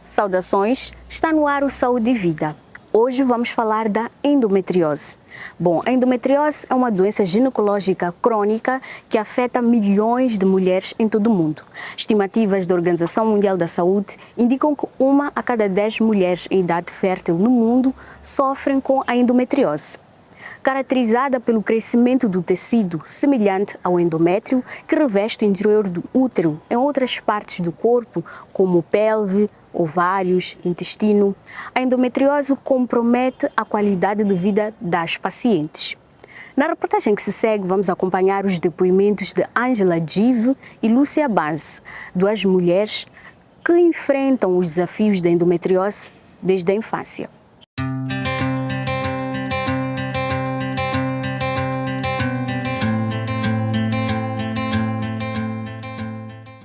Saudações, está no ar o Saúde e Vida. Hoje vamos falar da endometriose. Bom, a endometriose é uma doença ginecológica crônica que afeta milhões de mulheres em todo o mundo. Estimativas da Organização Mundial da Saúde indicam que 1 a cada 10 mulheres em idade fértil no mundo sofrem com a endometriose. Caracterizada pelo crescimento do tecido semelhante ao endométrio, que reveste o interior do útero em outras partes do corpo, como pelve, ovários, intestino, a endometriose compromete a qualidade de vida das pacientes. Na reportagem que se segue, vamos acompanhar os depoimentos de Ângela Dive e Lúcia Base, duas mulheres que enfrentam os desafios da endometriose desde a infância.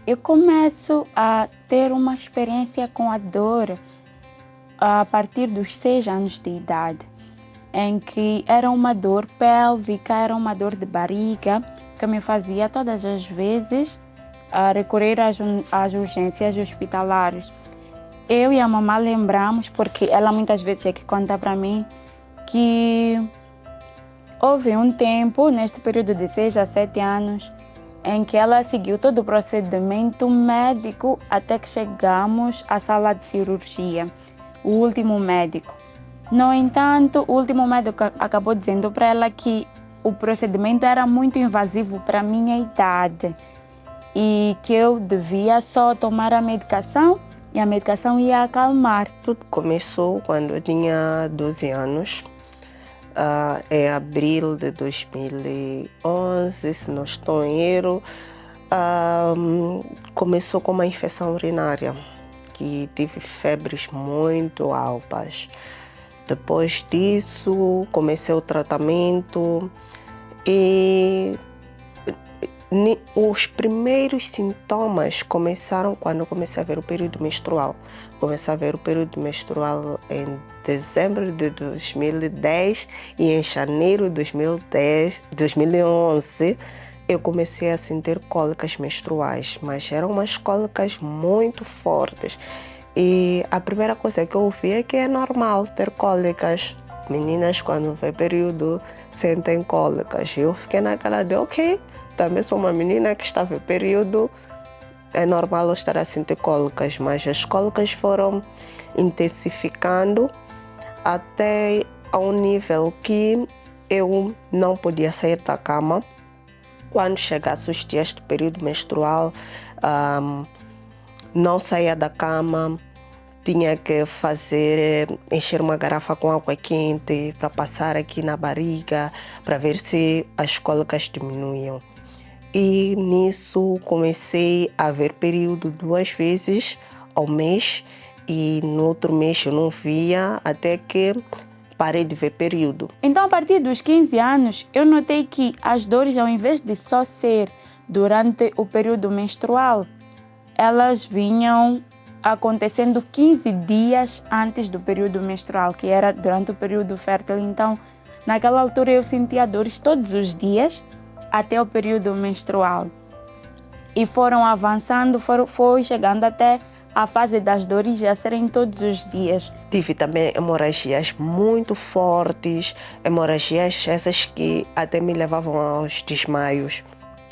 Eu começo a ter uma experiência com a dor a partir dos 6 anos de idade, em que era uma dor pélvica, era uma dor de barriga, que me fazia todas as vezes a recorrer às urgências hospitalares. Eu e a mamãe lembramos, porque ela muitas vezes é que conta para mim, que houve um tempo, neste período de 6 a 7 anos, em que ela seguiu todo o procedimento médico até que chegamos à sala de cirurgia, o último médico. No entanto, o último médico acabou dizendo para ela que o procedimento era muito invasivo para a minha idade e que eu devia só tomar a medicação e a medicação ia acalmar. Tudo começou quando eu tinha 12 anos. Em abril de 2011, se não estou em erro, começou com uma infecção urinária, que tive febres muito altas. Depois disso, comecei o tratamento e os primeiros sintomas começaram quando eu comecei a ver o período menstrual. Comecei a ver o período menstrual em dezembro de 2010 e em janeiro de 2011 eu comecei a sentir cólicas menstruais, mas eram umas cólicas muito fortes. E a primeira coisa que eu ouvi é que é normal ter cólicas. Meninas, quando vê período, sentem cólicas. Eu fiquei naquela de ok, também sou uma menina que está a ver período, é normal eu estar a sentir cólicas, mas as cólicas foram intensificando até ao nível que eu não podia sair da cama. Quando chegasse os dias do período menstrual, não saía da cama, tinha que encher uma garrafa com água quente para passar aqui na barriga, para ver se as cólicas diminuíam. E nisso comecei a ver período 2 vezes ao mês e no outro mês eu não via até que parei de ver período. Então, a partir dos 15 anos, eu notei que as dores, ao invés de só ser durante o período menstrual, elas vinham acontecendo 15 dias antes do período menstrual, que era durante o período fértil. Então, naquela altura eu sentia dores todos os dias até o período menstrual. E foram avançando, foi chegando até a fase das dores a serem todos os dias. Tive também hemorragias muito fortes, hemorragias essas que até me levavam aos desmaios.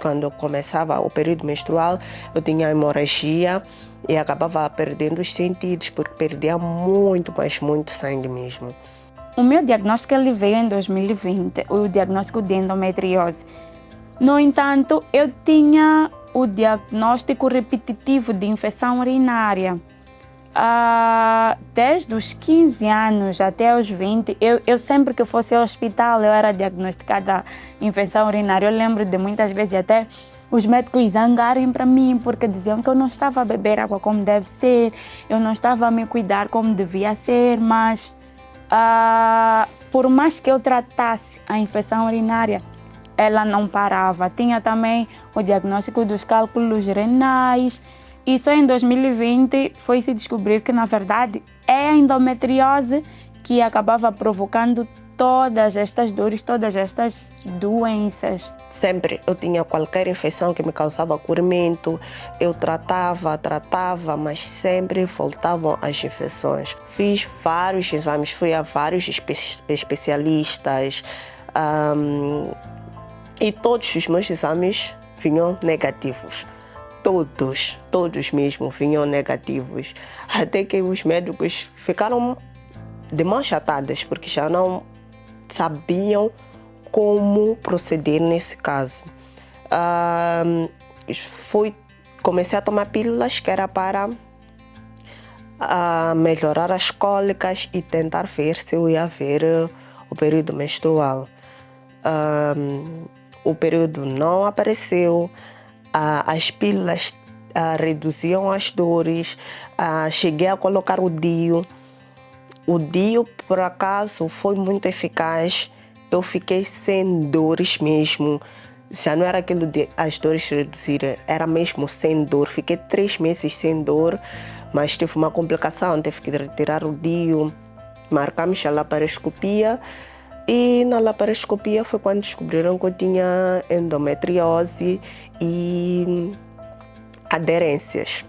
Quando começava o período menstrual, eu tinha hemorragia e acabava perdendo os sentidos, porque perdia muito, mas muito sangue mesmo. O meu diagnóstico ele veio em 2020, o diagnóstico de endometriose. No entanto, eu tinha o diagnóstico repetitivo de infecção urinária. Desde os 15 anos até os 20, eu sempre que fosse ao hospital, eu era diagnosticada infecção urinária. Eu lembro de muitas vezes até os médicos zangarem para mim, porque diziam que eu não estava a beber água como deve ser, eu não estava a me cuidar como devia ser, mas por mais que eu tratasse a infecção urinária, ela não parava. Tinha também o diagnóstico dos cálculos renais. E só em 2020 foi-se descobrir que, na verdade, é a endometriose que acabava provocando todas estas dores, todas estas doenças. Sempre eu tinha qualquer infecção que me causava corrimento, eu tratava, mas sempre voltavam as infecções. Fiz vários exames, fui a vários especialistas e todos os meus exames vinham negativos. Todos mesmo vinham negativos. Até que os médicos ficaram de mãos atadas, porque já não sabiam como proceder nesse caso. Comecei a tomar pílulas que era para melhorar as cólicas e tentar ver se eu ia ver o período menstrual. O período não apareceu, as pílulas reduziam as dores, cheguei a colocar o DIU. O DIU, por acaso, foi muito eficaz. Eu fiquei sem dores mesmo. Já não era aquilo de as dores reduzirem, era mesmo sem dor. Fiquei 3 meses sem dor, mas tive uma complicação, tive que retirar o DIU. Marcamos a laparoscopia e na laparoscopia foi quando descobriram que eu tinha endometriose e aderências.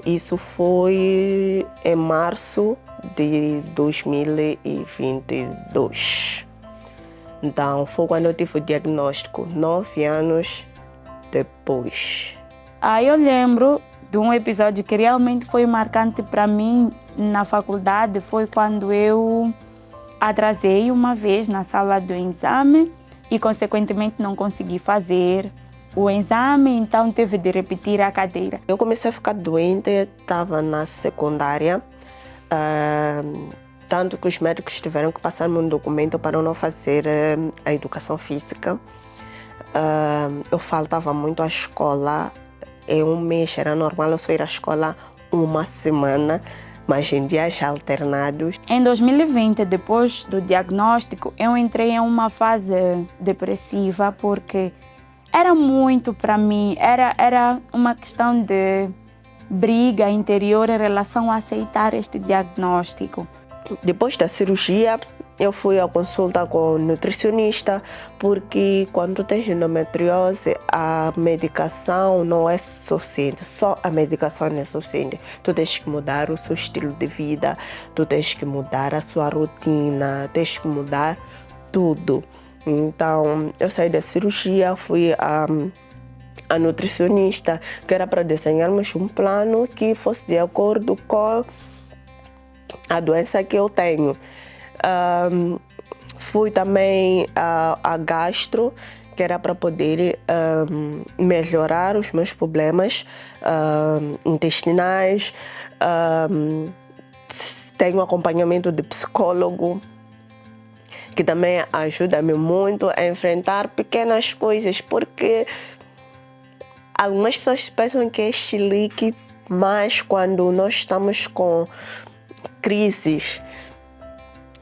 Isso foi em março de 2022. Então, foi quando eu tive o diagnóstico, 9 anos depois. Eu lembro de um episódio que realmente foi marcante para mim na faculdade, foi quando eu atrasei uma vez na sala do exame e, consequentemente, não consegui fazer o exame, então tive de repetir a cadeira. Eu comecei a ficar doente, estava na secundária, tanto que os médicos tiveram que passar-me um documento para eu não fazer a educação física. Eu faltava muito à escola, em um mês era normal eu só ir à escola uma semana, mas em dias alternados. Em 2020, depois do diagnóstico, eu entrei em uma fase depressiva porque era muito para mim, era uma questão de briga interior em relação a aceitar este diagnóstico. Depois da cirurgia, eu fui à consulta com o nutricionista, porque quando tens endometriose, a medicação não é suficiente, só a medicação não é suficiente. Tu tens que mudar o seu estilo de vida, tu tens que mudar a sua rotina, tens que mudar tudo. Então, eu saí da cirurgia, fui a nutricionista, que era para desenharmos um plano que fosse de acordo com a doença que eu tenho. Fui também a gastro, que era para poder melhorar os meus problemas intestinais. Tenho acompanhamento de psicólogo, que também ajuda-me muito a enfrentar pequenas coisas, porque algumas pessoas pensam que é chilique, mas quando nós estamos com crises,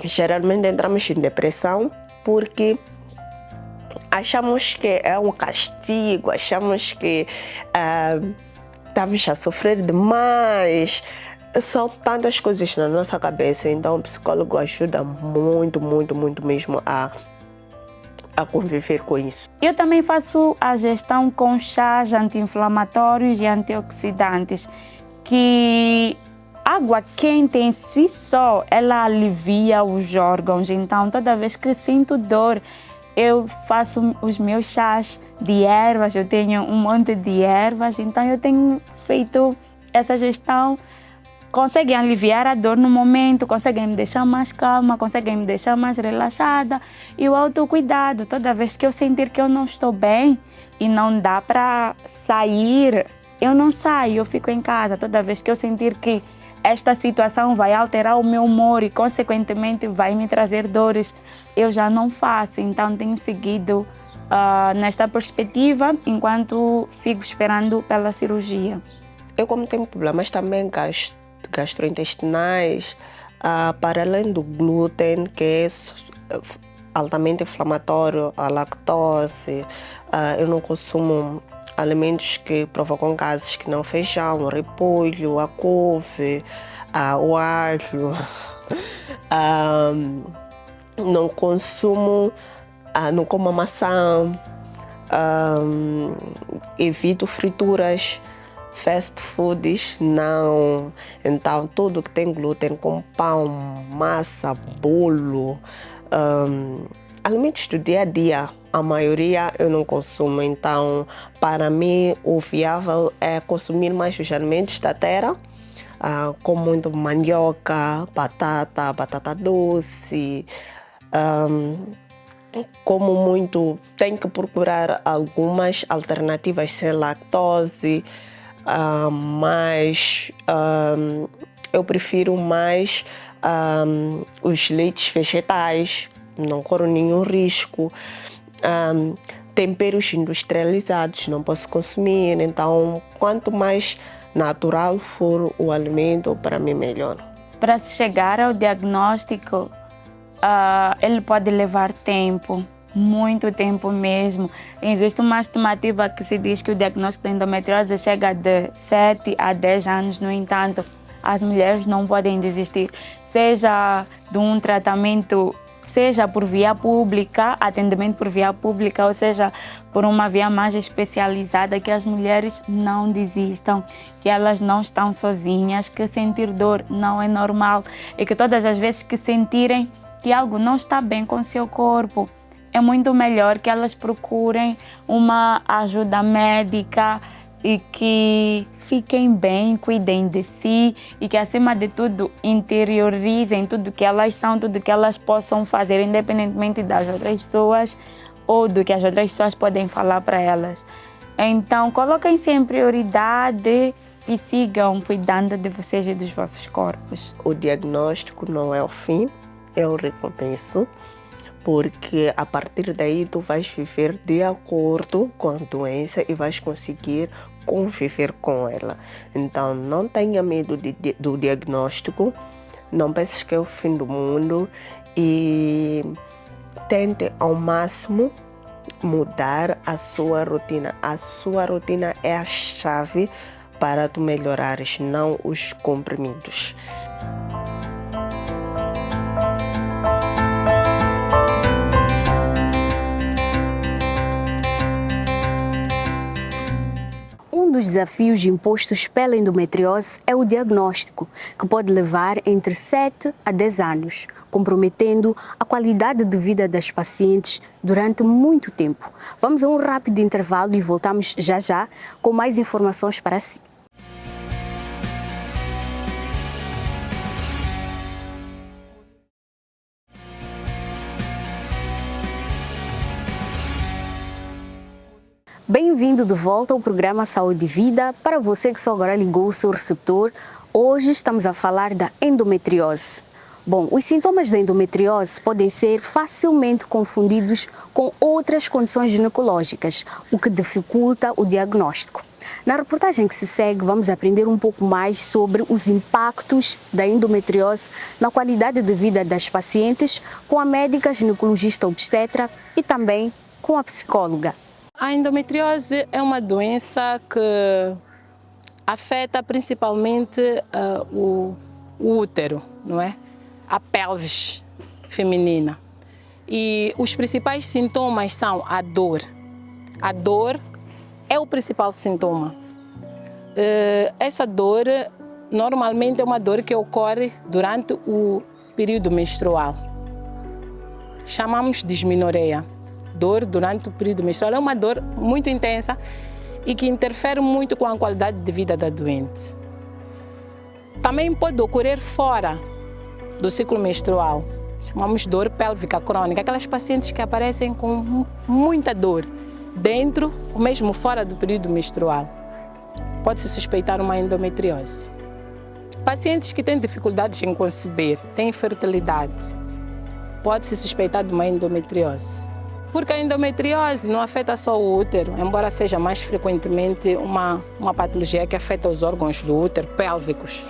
geralmente entramos em depressão porque achamos que é um castigo, achamos que estamos a sofrer demais. São tantas coisas na nossa cabeça, então o psicólogo ajuda muito mesmo a conviver com isso. Eu também faço a gestão com chás anti-inflamatórios e antioxidantes, que água quente em si só, ela alivia os órgãos. Então, toda vez que sinto dor, eu faço os meus chás de ervas, eu tenho um monte de ervas, então eu tenho feito essa gestão. Conseguem aliviar a dor no momento, conseguem me deixar mais calma, conseguem me deixar mais relaxada. E o autocuidado, toda vez que eu sentir que eu não estou bem e não dá para sair, eu não saio, eu fico em casa. Toda vez que eu sentir que esta situação vai alterar o meu humor e, consequentemente, vai me trazer dores, eu já não faço. Então, tenho seguido nesta perspectiva enquanto sigo esperando pela cirurgia. Eu, como tenho problemas também gastrointestinais, para além do glúten, que é altamente inflamatório, a lactose, eu não consumo alimentos que provocam gases, que não feijão, o repolho, a couve, o alho. não consumo, não como maçã, evito frituras, fast foods, não. Então, tudo que tem glúten, como pão, massa, bolo, alimentos do dia a dia, a maioria eu não consumo. Então, para mim, o viável é consumir mais os alimentos da terra, com muito mandioca, batata doce. Como muito, tenho que procurar algumas alternativas sem lactose, mas eu prefiro mais os leites vegetais, não corro nenhum risco. Temperos industrializados não posso consumir, então quanto mais natural for o alimento, para mim melhor. Para se chegar ao diagnóstico, ele pode levar tempo, muito tempo mesmo. Existe uma estimativa que se diz que o diagnóstico da endometriose chega de 7 a 10 anos. No entanto, as mulheres não podem desistir, seja de um tratamento, seja por via pública, atendimento por via pública, ou seja, por uma via mais especializada, que as mulheres não desistam, que elas não estão sozinhas, que sentir dor não é normal e que todas as vezes que sentirem que algo não está bem com seu corpo, é muito melhor que elas procurem uma ajuda médica e que fiquem bem, cuidem de si e que, acima de tudo, interiorizem tudo que elas são, tudo que elas possam fazer, independentemente das outras pessoas ou do que as outras pessoas podem falar para elas. Então, coloquem-se em prioridade e sigam cuidando de vocês e dos vossos corpos. O diagnóstico não é o fim, é o recomeço, porque a partir daí tu vais viver de acordo com a doença e vais conseguir conviver com ela. Então não tenha medo do diagnóstico, não penses que é o fim do mundo e tente ao máximo mudar a sua rotina. A sua rotina é a chave para tu melhorares, não os comprimidos. Um dos desafios impostos pela endometriose é o diagnóstico, que pode levar entre 7 a 10 anos, comprometendo a qualidade de vida das pacientes durante muito tempo. Vamos a um rápido intervalo e voltamos já com mais informações para si. Bem-vindo de volta ao programa Saúde e Vida. Para você que só agora ligou o seu receptor, hoje estamos a falar da endometriose. Bom, os sintomas da endometriose podem ser facilmente confundidos com outras condições ginecológicas, o que dificulta o diagnóstico. Na reportagem que se segue, vamos aprender um pouco mais sobre os impactos da endometriose na qualidade de vida das pacientes com a médica ginecologista obstetra e também com a psicóloga. A endometriose é uma doença que afeta principalmente o útero, não é? A pelvis feminina. E os principais sintomas são a dor. A dor é o principal sintoma. Essa dor normalmente é uma dor que ocorre durante o período menstrual. Chamamos de dismenoreia. Dor durante o período menstrual é uma dor muito intensa e que interfere muito com a qualidade de vida da doente. Também pode ocorrer fora do ciclo menstrual. Chamamos de dor pélvica crônica, aquelas pacientes que aparecem com muita dor dentro ou mesmo fora do período menstrual. Pode-se suspeitar uma endometriose. Pacientes que têm dificuldades em conceber, têm infertilidade, pode-se suspeitar de uma endometriose. Porque a endometriose não afeta só o útero, embora seja mais frequentemente uma patologia que afeta os órgãos do útero pélvicos.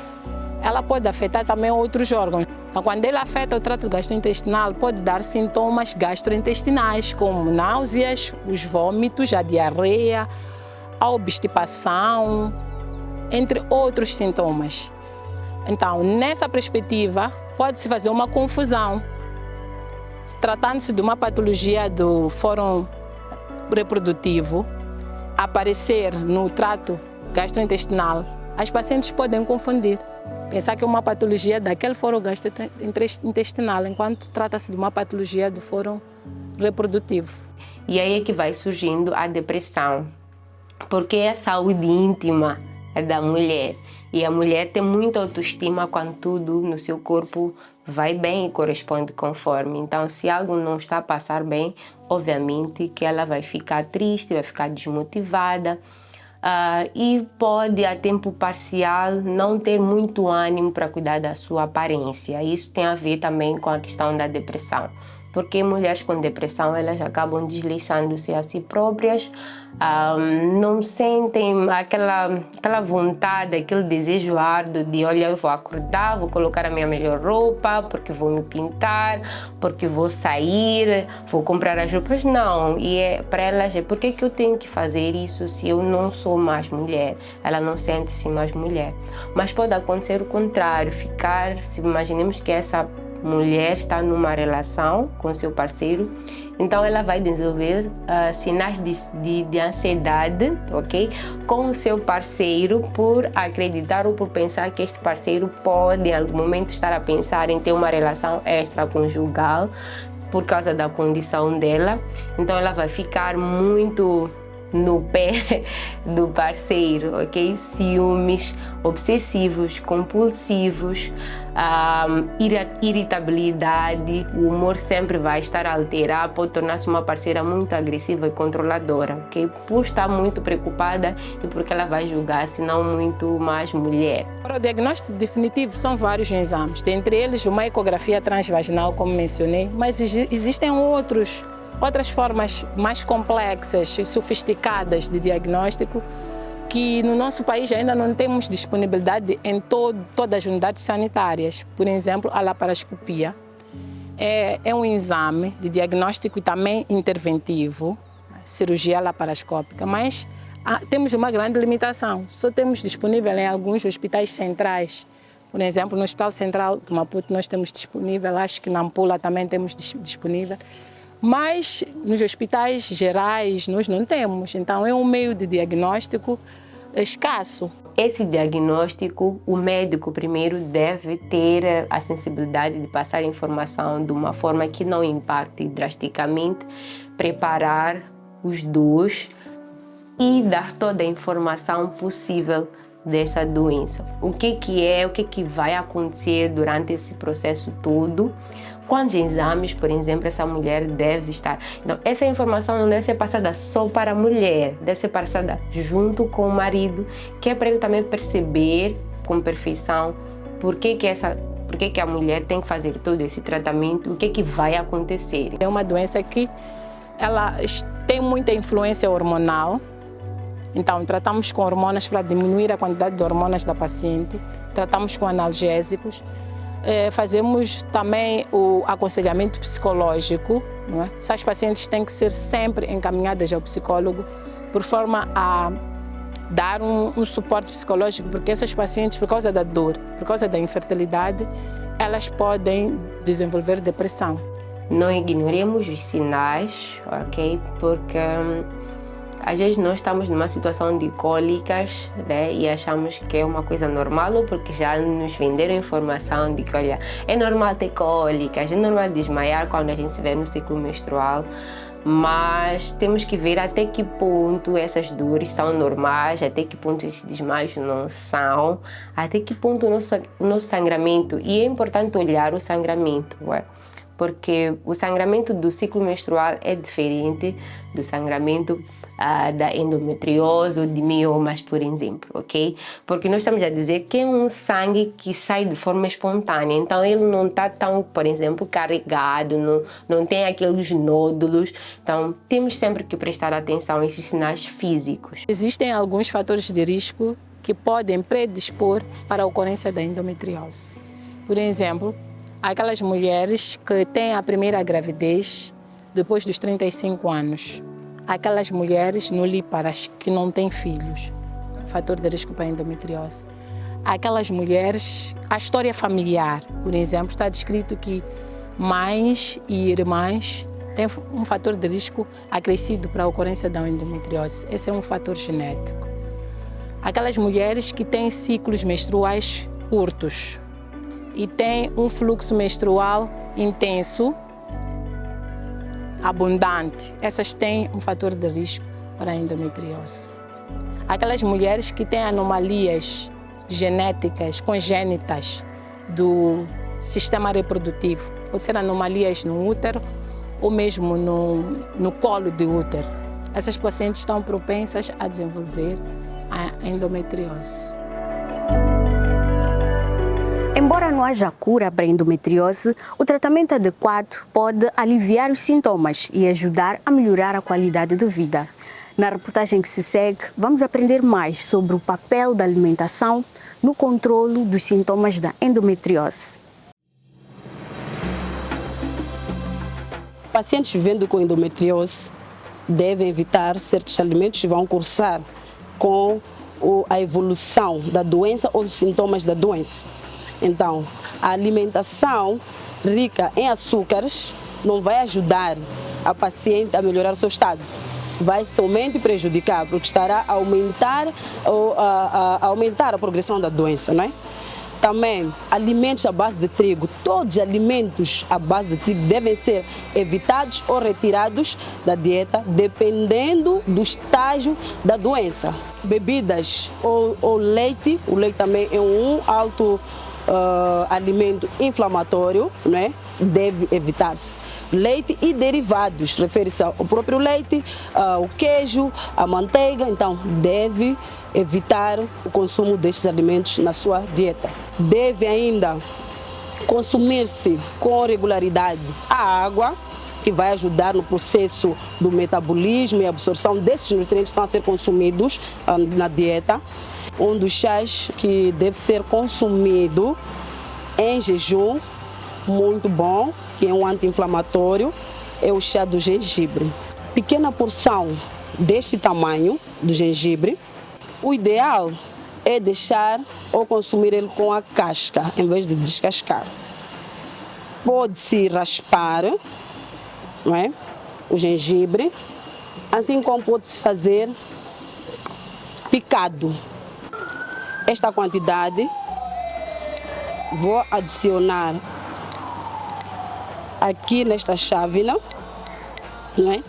Ela pode afetar também outros órgãos. Então, quando ela afeta o trato gastrointestinal, pode dar sintomas gastrointestinais, como náuseas, os vômitos, a diarreia, a obstipação, entre outros sintomas. Então, nessa perspectiva, pode-se fazer uma confusão tratando-se de uma patologia do fórum reprodutivo, aparecer no trato gastrointestinal, as pacientes podem confundir, pensar que é uma patologia daquele fórum gastrointestinal, enquanto trata-se de uma patologia do fórum reprodutivo. E aí é que vai surgindo a depressão, porque é a saúde íntima da mulher. E a mulher tem muita autoestima quando tudo no seu corpo vai bem e corresponde conforme. Então, se algo não está a passar bem, obviamente que ela vai ficar triste, vai ficar desmotivada e pode, a tempo parcial, não ter muito ânimo para cuidar da sua aparência. Isso tem a ver também com a questão da depressão. Porque mulheres com depressão, elas acabam desleixando-se a si próprias, não sentem aquela vontade, aquele desejo árduo de, olha, eu vou acordar, vou colocar a minha melhor roupa, porque vou me pintar, porque vou sair, vou comprar as roupas. Não, e para elas, por que eu tenho que fazer isso se eu não sou mais mulher? Ela não sente-se mais mulher. Mas pode acontecer o contrário, se imaginemos que essa mulher está numa relação com seu parceiro, então ela vai desenvolver sinais de ansiedade, ok? Com o seu parceiro, por acreditar ou por pensar que este parceiro pode em algum momento estar a pensar em ter uma relação extraconjugal por causa da condição dela. Então ela vai ficar muito no pé do parceiro, ok? Ciúmes obsessivos, compulsivos, irritabilidade, o humor sempre vai estar a alterar, pode tornar-se uma parceira muito agressiva e controladora, ok? Por estar muito preocupada e porque ela vai julgar-se não muito mais mulher. Para o diagnóstico definitivo são vários exames, dentre eles uma ecografia transvaginal, como mencionei, mas existem outras formas mais complexas e sofisticadas de diagnóstico que no nosso país ainda não temos disponibilidade em todas as unidades sanitárias. Por exemplo, a laparoscopia é um exame de diagnóstico e também interventivo, cirurgia laparoscópica, mas temos uma grande limitação. Só temos disponível em alguns hospitais centrais. Por exemplo, no Hospital Central de Maputo nós temos disponível, acho que na Nampula também temos disponível. Mas nos hospitais gerais nós não temos, então é um meio de diagnóstico escasso. Esse diagnóstico, o médico primeiro deve ter a sensibilidade de passar informação de uma forma que não impacte drasticamente, preparar os dois e dar toda a informação possível dessa doença. O que vai acontecer durante esse processo todo. Quantos exames, por exemplo, essa mulher deve estar. Então, essa informação não deve ser passada só para a mulher, deve ser passada junto com o marido, que é para ele também perceber com perfeição por que a mulher tem que fazer todo esse tratamento, o que vai acontecer. É uma doença que ela tem muita influência hormonal, então tratamos com hormonas para diminuir a quantidade de hormonas da paciente, tratamos com analgésicos. Fazemos também o aconselhamento psicológico, não é? Essas pacientes têm que ser sempre encaminhadas ao psicólogo por forma a dar um suporte psicológico, porque essas pacientes, por causa da dor, por causa da infertilidade, elas podem desenvolver depressão. Não ignoremos os sinais, ok? Porque às vezes nós estamos numa situação de cólicas, né? E achamos que é uma coisa normal, ou porque já nos venderam informação de que, olha, é normal ter cólicas, é normal desmaiar quando a gente se vê no ciclo menstrual, mas temos que ver até que ponto essas dores são normais, até que ponto esses desmaios não são, até que ponto o nosso sangramento, e é importante olhar o sangramento, não é? Porque o sangramento do ciclo menstrual é diferente do sangramento da endometriose ou de miomas, por exemplo, ok? Porque nós estamos a dizer que é um sangue que sai de forma espontânea, então ele não está tão, por exemplo, carregado, não tem aqueles nódulos, então temos sempre que prestar atenção a esses sinais físicos. Existem alguns fatores de risco que podem predispor para a ocorrência da endometriose. Por exemplo, aquelas mulheres que têm a primeira gravidez depois dos 35 anos. Aquelas mulheres nulíparas que não têm filhos, fator de risco para a endometriose. Aquelas mulheres, a história familiar, por exemplo, está descrito que mães e irmãs têm um fator de risco acrescido para a ocorrência da endometriose. Esse é um fator genético. Aquelas mulheres que têm ciclos menstruais curtos e têm um fluxo menstrual intenso, abundante, essas têm um fator de risco para a endometriose. Aquelas mulheres que têm anomalias genéticas, congênitas do sistema reprodutivo, pode ser anomalias no útero ou mesmo no colo do útero. Essas pacientes estão propensas a desenvolver a endometriose. Embora não haja cura para a endometriose, o tratamento adequado pode aliviar os sintomas e ajudar a melhorar a qualidade de vida. Na reportagem que se segue, vamos aprender mais sobre o papel da alimentação no controlo dos sintomas da endometriose. Pacientes vivendo com endometriose devem evitar certos alimentos que vão cursar com a evolução da doença ou dos sintomas da doença. Então, a alimentação rica em açúcares não vai ajudar a paciente a melhorar o seu estado. Vai somente prejudicar, porque estará a aumentar a progressão da doença, não é? Também, alimentos à base de trigo. Todos os alimentos à base de trigo devem ser evitados ou retirados da dieta, dependendo do estágio da doença. Bebidas ou leite, o leite também é um alto alimento inflamatório, né? Deve evitar-se. Leite e derivados, refere-se ao próprio leite, o queijo, a manteiga, então deve evitar o consumo destes alimentos na sua dieta. Deve ainda consumir-se com regularidade a água, que vai ajudar no processo do metabolismo e absorção desses nutrientes que estão a ser consumidos na dieta. Um dos chás que deve ser consumido em jejum, muito bom, que é um anti-inflamatório, é o chá do gengibre. Pequena porção deste tamanho do gengibre. O ideal é deixar ou consumir ele com a casca, em vez de descascar. Pode-se raspar, não é? O gengibre, assim como pode-se fazer picado. Esta quantidade vou adicionar aqui nesta chávena, não é?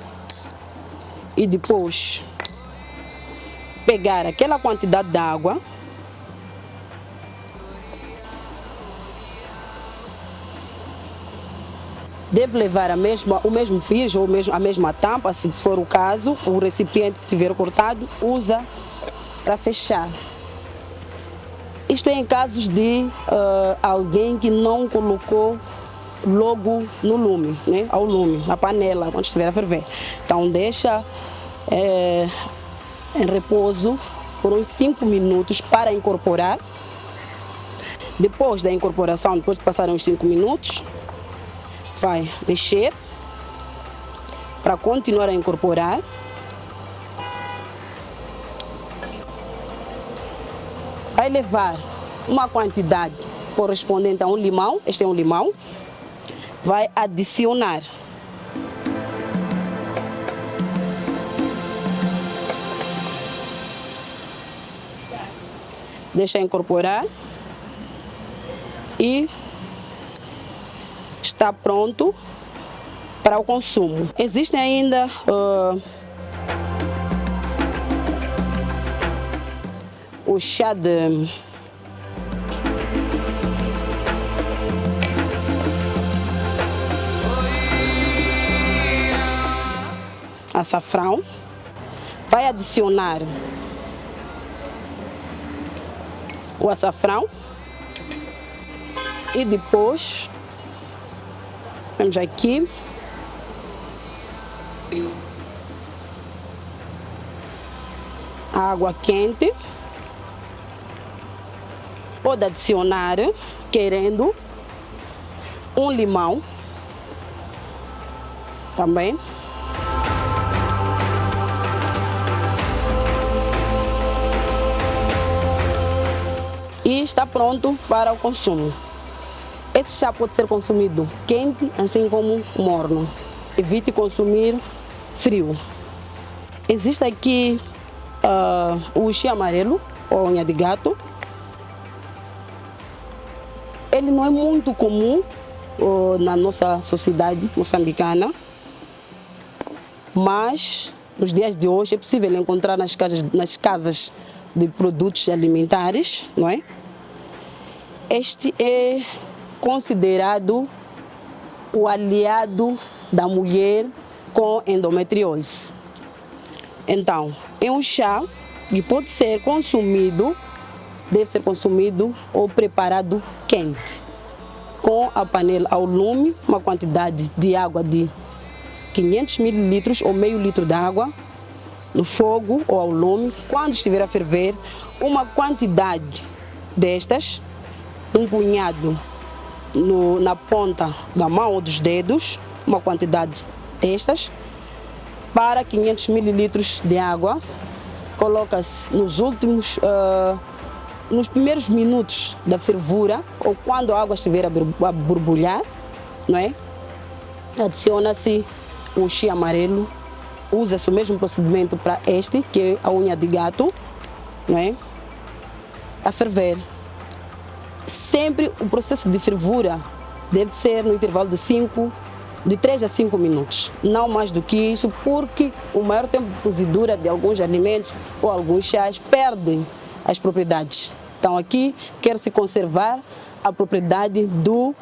E depois pegar aquela quantidade de água deve levar o mesmo pires ou a mesma tampa, se for o caso, o recipiente que tiver cortado, usa para fechar. Isto é em casos de alguém que não colocou logo no lume, né? Ao lume, na panela, quando estiver a ferver. Então deixa em repouso por uns 5 minutos para incorporar. Depois da incorporação, depois de passarem uns 5 minutos, vai mexer para continuar a incorporar. Vai levar uma quantidade correspondente a um limão, este é um limão, vai adicionar. Deixa incorporar e está pronto para o consumo. Existem ainda o chá de açafrão. Vai adicionar o açafrão e depois temos aqui a água quente. Pode adicionar, querendo, um limão também. E está pronto para o consumo. Esse chá pode ser consumido quente, assim como morno. Evite consumir frio. Existe aqui o chá amarelo, ou unha de gato. Ele não é muito comum na nossa sociedade moçambicana, mas nos dias de hoje é possível encontrar nas casas de produtos alimentares, não é? Este é considerado o aliado da mulher com endometriose. Então, é um chá que pode ser consumido, deve ser consumido ou preparado quente, com a panela ao lume, uma quantidade de água de 500 ml ou meio litro de água no fogo ou ao lume. Quando estiver a ferver, uma quantidade destas, um punhado na ponta da mão ou dos dedos, uma quantidade destas, para 500 ml de água. Coloca-se nos primeiros minutos da fervura, ou quando a água estiver a borbulhar, não é? Adiciona-se o chá amarelo, usa-se o mesmo procedimento para este, que é a unha de gato, não é? A ferver. Sempre o processo de fervura deve ser no intervalo de 3 a 5 minutos, não mais do que isso, porque o maior tempo de cozidura de alguns alimentos ou alguns chás perdem as propriedades. Então aqui quer-se conservar a propriedade do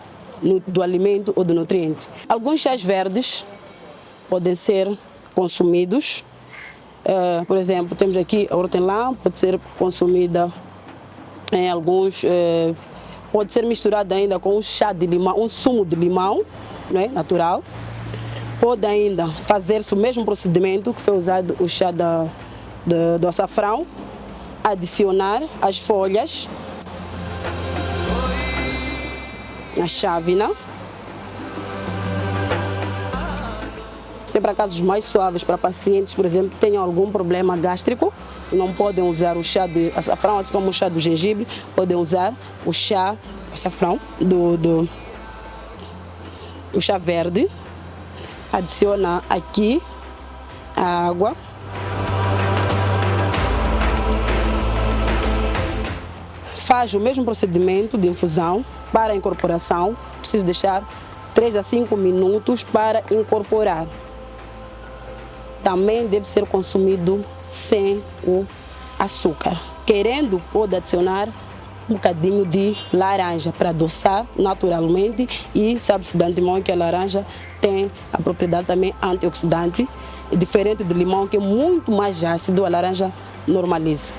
alimento ou do nutriente. Alguns chás verdes podem ser consumidos. Por exemplo, temos aqui a hortelã, pode ser consumida em alguns, pode ser misturada ainda com um chá de limão, um sumo de limão, não é? Natural. Pode ainda fazer-se o mesmo procedimento que foi usado o chá do açafrão, adicionar as folhas, a chávena. Se é para casos mais suaves, para pacientes, por exemplo, que tenham algum problema gástrico, não podem usar o chá de açafrão, assim como o chá do gengibre, podem usar o chá de açafrão, o chá verde. Adiciona aqui a água. Faz o mesmo procedimento de infusão para a incorporação. Preciso deixar 3 a 5 minutos para incorporar. Também deve ser consumido sem o açúcar. Querendo, pode adicionar um bocadinho de laranja para adoçar naturalmente, e sabe-se de antemão que a laranja tem a propriedade também antioxidante, diferente do limão, que é muito mais ácido, a laranja normaliza.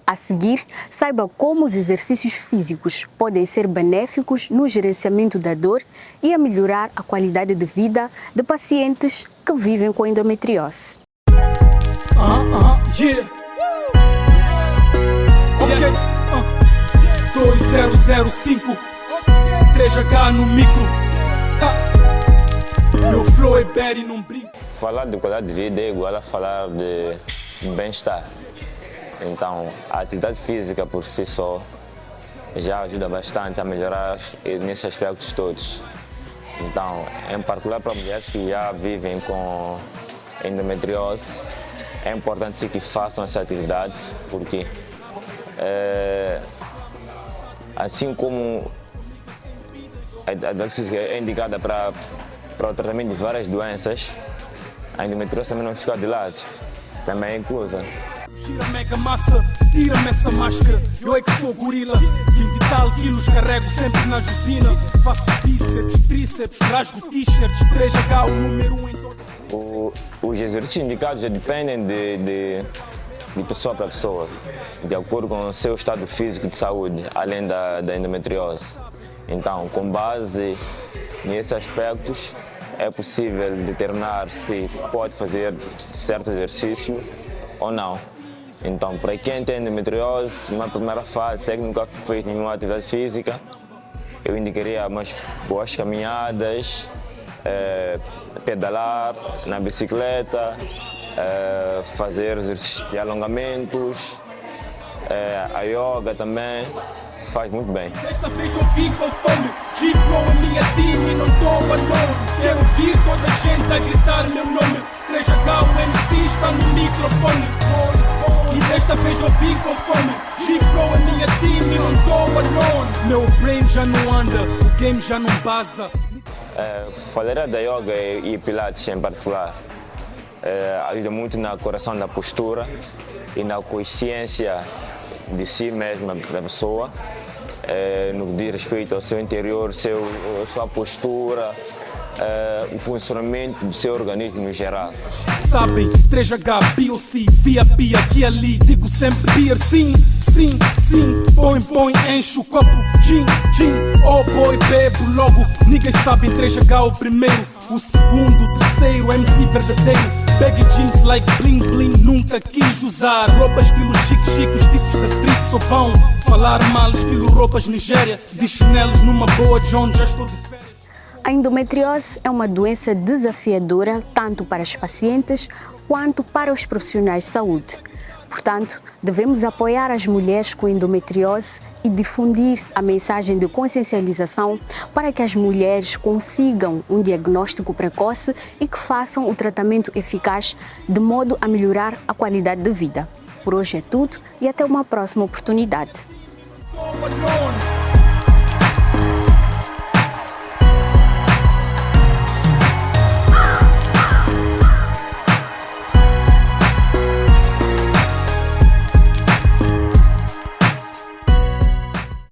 A seguir, saiba como os exercícios físicos podem ser benéficos no gerenciamento da dor e a melhorar a qualidade de vida de pacientes que vivem com endometriose. Yeah. Ok. 2005 3H no micro. Meu flow é berry, não brinco. Falar de qualidade de vida é igual a falar de bem-estar. Então, a atividade física por si só já ajuda bastante a melhorar nesses aspectos todos. Então, em particular para mulheres que já vivem com endometriose, é importante sim que façam essa atividade, porque assim como a atividade física é indicada para o tratamento de várias doenças, a endometriose também não fica de lado, também é inclusa. Tira mega massa, tira-me essa máscara. Eu é que sou gorila, 20 e tal quilos carrego sempre na jusina. Faço bíceps, tríceps, rasgo t-shirts, 3H o número 1 em todas. Os exercícios indicados já dependem de pessoa para pessoa, de acordo com o seu estado físico de saúde, além da endometriose. Então, com base nesses aspectos, é possível determinar se pode fazer certo exercício ou não. Então, para quem tem endometriose, uma primeira fase, se é que nunca fez nenhuma atividade física, eu indicaria umas boas caminhadas, pedalar na bicicleta, fazer exercícios de alongamentos, A yoga também faz muito bem. Desta vez eu vim com fome. G-Pro é minha team e não estou alone. Quero ouvir toda a gente a gritar meu nome. 3H, o MC está no microfone. E desta vez eu vim com fome. G-Pro é minha team e não estou alone. Meu brain já não anda, o game já não baza. Falar da yoga e pilates em particular ajuda muito na correção da postura e na consciência de si mesma da pessoa, no que diz respeito ao seu interior, sua postura, o funcionamento do seu organismo no geral. Sabem, 3H, BOC, VIP, aqui ali, digo sempre beer, sim, sim, sim, põe, enche o copo, gin, oh boy, bebo logo, niggas sabem, 3H o primeiro, o segundo, o terceiro, MC verdadeiro. Baggy jeans like bling bling, nunca quis usar roupa estilo chique, os tipos da street só vão falar mal, estilo roupas Nigéria, de chinelos numa boa John, já estou de férias. A endometriose é uma doença desafiadora tanto para os pacientes quanto para os profissionais de saúde. Portanto, devemos apoiar as mulheres com endometriose e difundir a mensagem de consciencialização para que as mulheres consigam um diagnóstico precoce e que façam o tratamento eficaz de modo a melhorar a qualidade de vida. Por hoje é tudo e até uma próxima oportunidade.